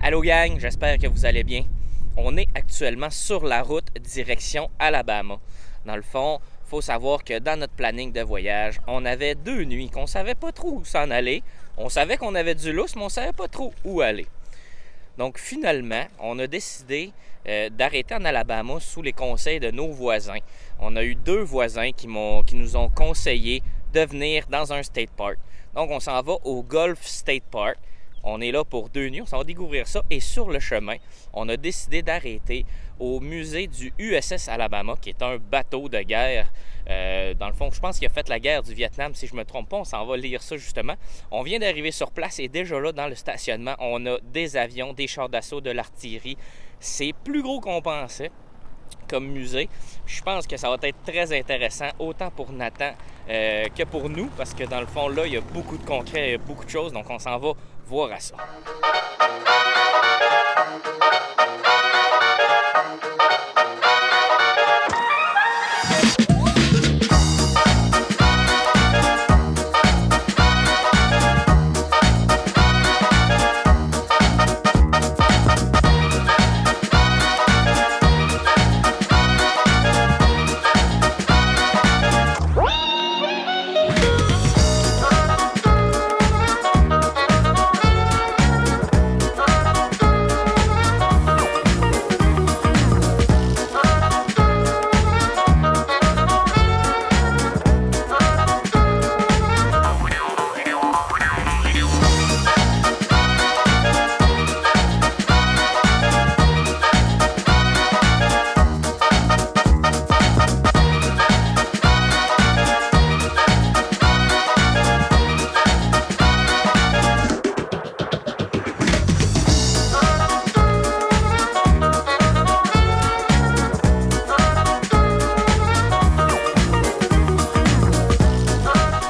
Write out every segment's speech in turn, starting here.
Allô gang, j'espère que vous allez bien. On est actuellement sur la route direction Alabama. Dans le fond, il faut savoir que dans notre planning de voyage, on avait 2 nuits qu'on savait pas trop où s'en aller. On savait qu'on avait du lousse, mais on savait pas trop où aller. Donc finalement, on a décidé d'arrêter en Alabama sous les conseils de nos voisins. On a eu 2 voisins qui nous ont conseillé de venir dans un state park. Donc on s'en va au Gulf State Park. On est là pour 2 nuits, on s'en va découvrir ça. Et sur le chemin, on a décidé d'arrêter au musée du USS Alabama, qui est un bateau de guerre. Dans le fond, je pense qu'il a fait la guerre du Vietnam, si je ne me trompe pas. On s'en va lire ça justement. On vient d'arriver sur place et déjà là, dans le stationnement, on a des avions, des chars d'assaut, de l'artillerie. C'est plus gros qu'on pensait comme musée. Je pense que ça va être très intéressant, autant pour Nathan que pour nous, parce que dans le fond, là, il y a beaucoup de concret, il y a beaucoup de choses, donc on s'en va voir à ça.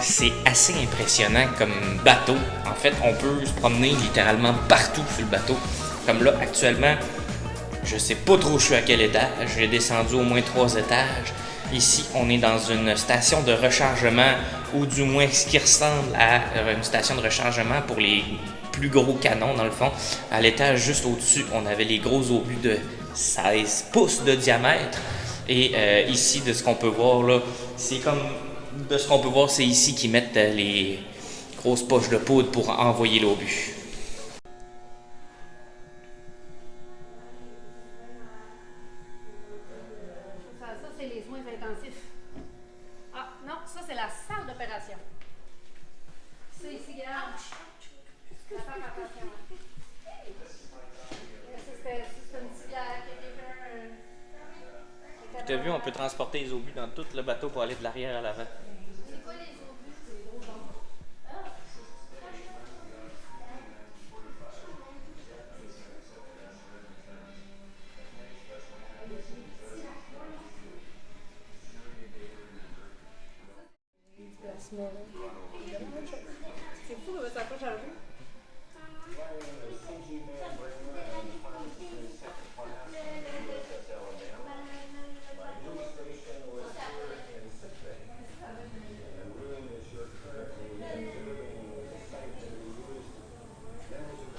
C'est assez impressionnant comme bateau. En fait, on peut se promener littéralement partout sur le bateau. Comme là, actuellement, je sais pas trop je suis à quel étage. J'ai descendu au moins 3 étages. Ici, on est dans une station de rechargement, ou du moins ce qui ressemble à une station de rechargement pour les plus gros canons, dans le fond. À l'étage juste au-dessus, on avait les gros obus de 16 pouces de diamètre. Et ici, de ce qu'on peut voir là, c'est comme... De ce qu'on peut voir, c'est ici qu'ils mettent les grosses poches de poudre pour envoyer l'obus. Ça, c'est les soins intensifs. Ah, non, ça, c'est la salle d'opération. Ça, ici, regarde. Faut faire attention. Ça, c'est une civière. Tu as vu, on peut transporter les obus dans tout le bateau pour aller de l'arrière à l'avant. C'est quoi les obus? C'est les gros bambous. C'est fou, mais ça n'a pas changé.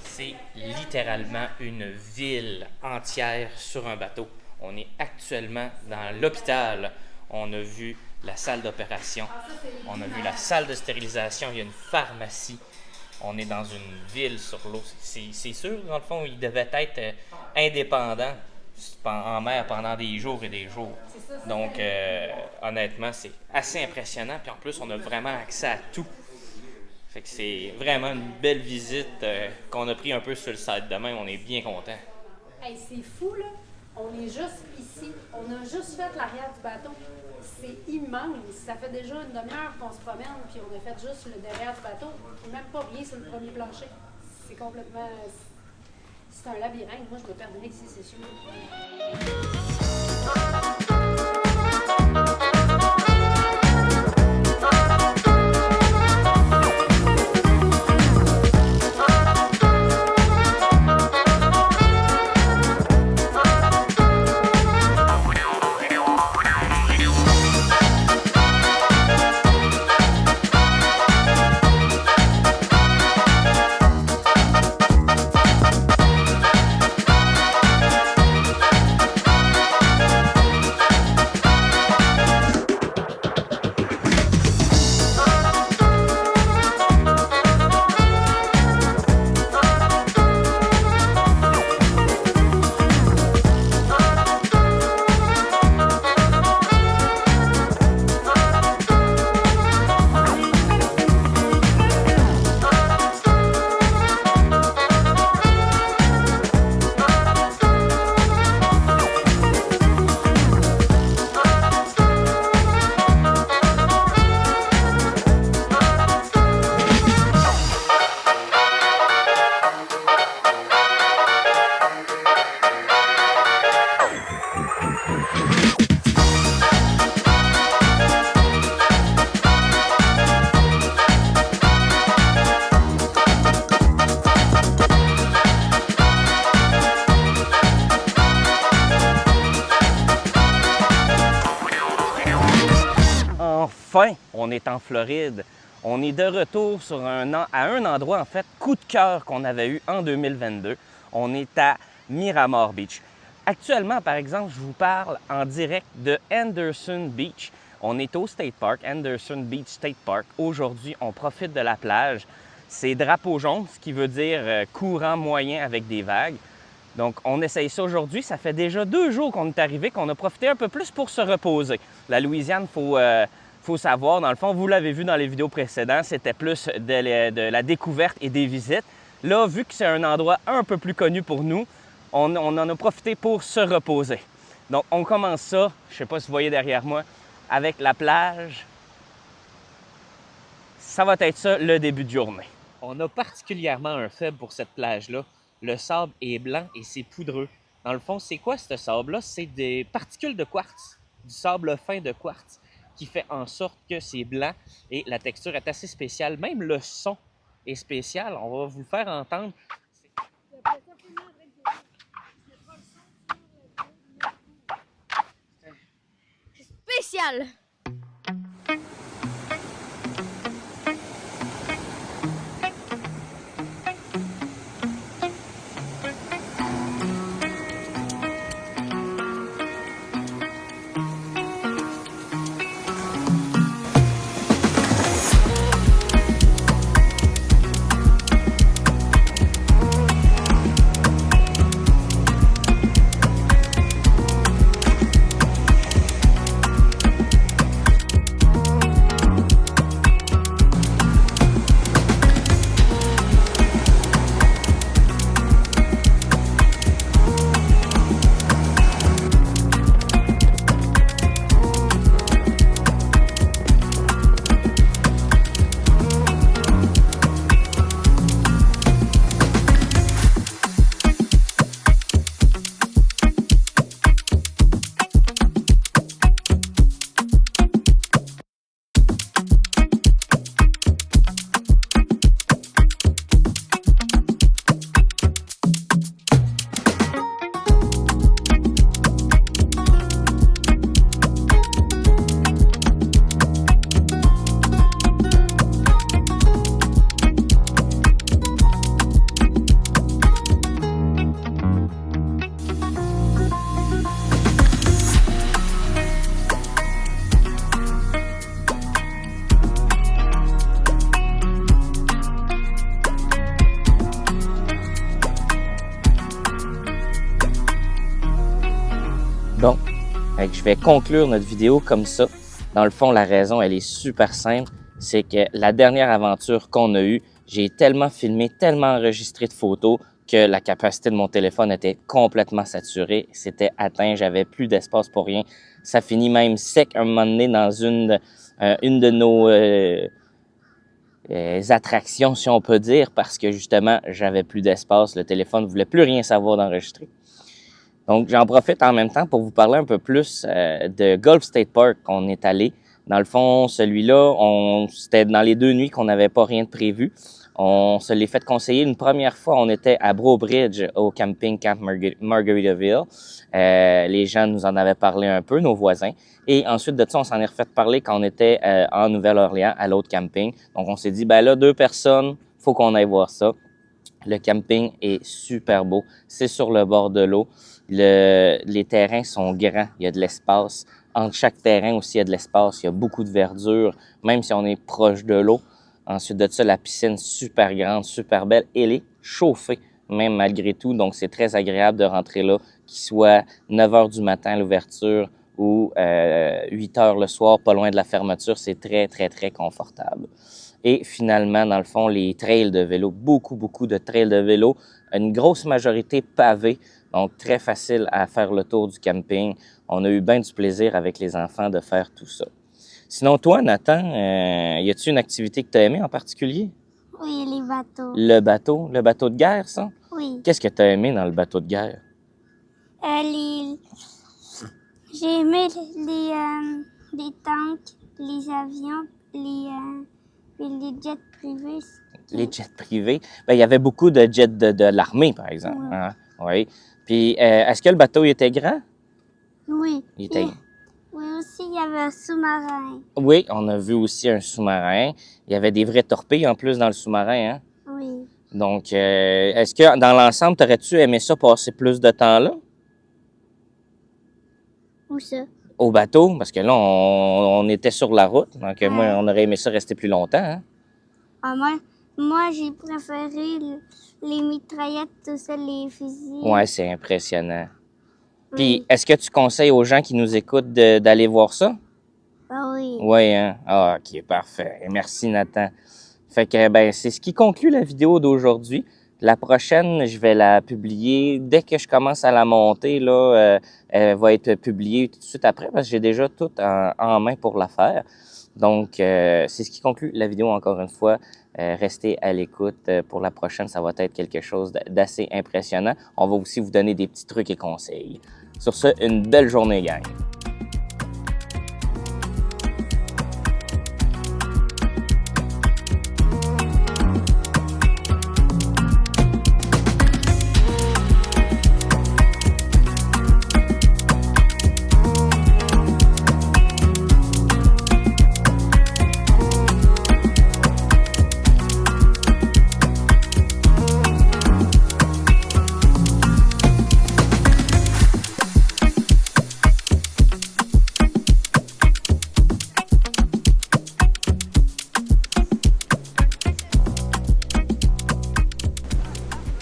C'est littéralement une ville entière sur un bateau. On est actuellement dans l'hôpital. On a vu la salle d'opération. On a vu la salle de stérilisation. Il y a une pharmacie. On est dans une ville sur l'eau. C'est sûr, dans le fond, il devait être indépendant en mer pendant des jours et des jours. Donc, honnêtement, c'est assez impressionnant. Puis en plus, on a vraiment accès à tout. Fait que c'est vraiment une belle visite qu'on a pris un peu sur le site de même. On est bien content. Hey, c'est fou, là. On est juste ici. On a juste fait l'arrière du bateau. C'est immense. Ça fait déjà une demi-heure qu'on se promène, puis on a fait juste le derrière du bateau. Même pas rien sur le premier plancher. C'est complètement... C'est un labyrinthe. Moi, je me perdrais ici, c'est sûr. enfin, on est en Floride. On est de retour à un endroit, en fait, coup de cœur qu'on avait eu en 2022. On est à Miramar Beach. Actuellement, par exemple, je vous parle en direct de Henderson Beach. On est au State Park, Henderson Beach State Park. Aujourd'hui, on profite de la plage. C'est drapeau jaune, ce qui veut dire courant moyen avec des vagues. Donc, on essaye ça aujourd'hui. Ça fait déjà 2 jours qu'on est arrivé, qu'on a profité un peu plus pour se reposer. La Louisiane, faut savoir, dans le fond, vous l'avez vu dans les vidéos précédentes, c'était plus de la découverte et des visites. Là, vu que c'est un endroit un peu plus connu pour nous, on en a profité pour se reposer. Donc, on commence ça, je ne sais pas si vous voyez derrière moi, avec la plage. Ça va être ça, le début de journée. On a particulièrement un faible pour cette plage-là. Le sable est blanc et c'est poudreux. Dans le fond, c'est quoi ce sable-là? C'est des particules de quartz, du sable fin de quartz, qui fait en sorte que c'est blanc et la texture est assez spéciale. Même le son est spécial. On va vous le faire entendre. Spécial! Bon, je vais conclure notre vidéo comme ça. Dans le fond, la raison, elle est super simple. C'est que la dernière aventure qu'on a eue, j'ai tellement filmé, tellement enregistré de photos que la capacité de mon téléphone était complètement saturée. C'était atteint, j'avais plus d'espace pour rien. Ça finit même sec un moment donné dans une de nos attractions, si on peut dire, parce que justement, j'avais plus d'espace. Le téléphone ne voulait plus rien savoir d'enregistrer. Donc, j'en profite en même temps pour vous parler un peu plus de Gulf State Park qu'on est allé. Dans le fond, celui-là, c'était dans les 2 nuits qu'on n'avait pas rien de prévu. On se l'est fait conseiller une première fois. On était à Breaux Bridge au camping Camp Margaritaville. Les gens nous en avaient parlé un peu, nos voisins. Et ensuite de ça, on s'en est refait parler quand on était en Nouvelle-Orléans à l'autre camping. Donc, on s'est dit, ben là, 2 personnes, faut qu'on aille voir ça. Le camping est super beau. C'est sur le bord de l'eau. Les terrains sont grands. Il y a de l'espace. Entre chaque terrain aussi, il y a de l'espace. Il y a beaucoup de verdure, même si on est proche de l'eau. Ensuite de ça, la piscine super grande, super belle. Elle est chauffée, même malgré tout. Donc, c'est très agréable de rentrer là, qu'il soit 9 heures du matin à l'ouverture ou 8 heures le soir, pas loin de la fermeture. C'est très, très, très confortable. Et finalement, dans le fond, les trails de vélo, beaucoup de trails de vélo, une grosse majorité pavés, donc très facile à faire le tour du camping. On a eu bien du plaisir avec les enfants de faire tout ça. Sinon, toi, Nathan, y a-t-il une activité que tu as aimée en particulier? Oui, les bateaux. Le bateau de guerre, ça? Oui. Qu'est-ce que tu as aimé dans le bateau de guerre? J'ai aimé les tanks, les avions, les jets privés. Les jets privés. Bien, il y avait beaucoup de jets de l'armée, par exemple. Oui. Hein? Oui. Puis, est-ce que le bateau il était grand? Oui. Il était... Oui, aussi, il y avait un sous-marin. Oui, on a vu aussi un sous-marin. Il y avait des vraies torpilles en plus dans le sous-marin, hein? Oui. Donc, est-ce que dans l'ensemble, t'aurais-tu aimé ça passer plus de temps là? Où ça? Au bateau? Parce que là, on était sur la route. Donc, moi, Ouais. on aurait aimé ça rester plus longtemps, hein? Ah, moi j'ai préféré les mitraillettes, tout ça, les fusils. Ouais, c'est impressionnant. Oui. Puis, est-ce que tu conseilles aux gens qui nous écoutent d'aller voir ça? Ah oui. Oui, hein? Ah, OK, parfait. Et merci, Nathan. Fait que, ben, c'est ce qui conclut la vidéo d'aujourd'hui. La prochaine, je vais la publier dès que je commence à la monter, là, elle va être publiée tout de suite après parce que j'ai déjà tout en main pour la faire. Donc, c'est ce qui conclut la vidéo encore une fois. Restez à l'écoute. Pour la prochaine, ça va être quelque chose d'assez impressionnant. On va aussi vous donner des petits trucs et conseils. Sur ce, une belle journée, gang.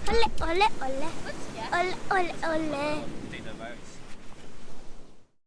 Olé, olé, olé. Olé, olé, olé.